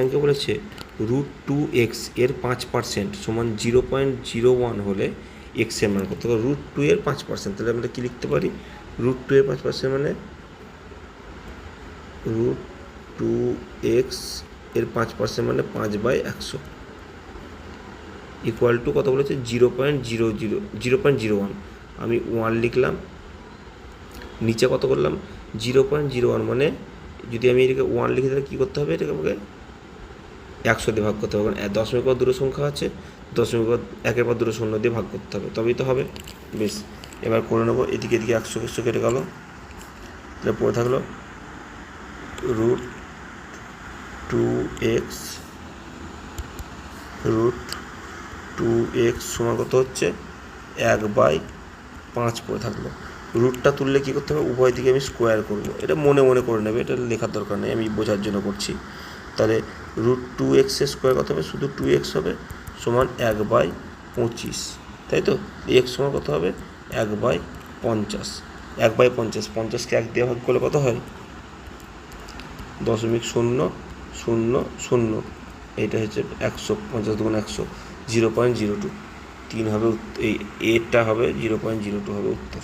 অঙ্কে বলেছে √2x এর 5% সমান 0.01 হলে এক্স এর মান কত? √2 এর 5%, তাহলে আমরা কী লিখতে পারি? √2 এর 5% মানে √2x এর 5% মানে 5/100 ইকুয়াল টু কত বলেছে? 0.01। আমি 1 লিখলাম, নিচে কত করলাম? 0.01, মানে যদি আমি এটাকে 1 লিখে তাহলে কী করতে হবে? এটাকে আমাকে 100 দিয়ে ভাগ করতে হবে, কারণ দশমিক পর দুটো সংখ্যা আছে, দশমিক পর একের পর দুটো শূন্য দিয়ে ভাগ করতে হবে, তবেই তো হবে। বেশ, এবার করে নেবো। এদিকে 100 কেটে গেল, তাহলে পড়ে থাকলো √2x সমান কত হচ্ছে? 1/5 পড়ে থাকলো। রুটটা তুললে কী করতে হবে? উভয় দিকে আমি স্কোয়ার করব। এটা মনে মনে করে নেবে, এটা লেখার দরকার নেই, আমি বোঝার জন্য করছি। তাহলে √2x এর স্কোয়ার কত হবে? শুধু 2x হবে, সমান 1/25, তাই তো? এক্স সমান কত হবে? 1/50। 1/50, 50কে 1 দিয়ে ভাগ করলে কত হয়? 0.0000। এইটা হচ্ছে 100, 50 × 100, 0.02। 3 হবে, এই এরটা হবে 0.02 হবে উত্তর।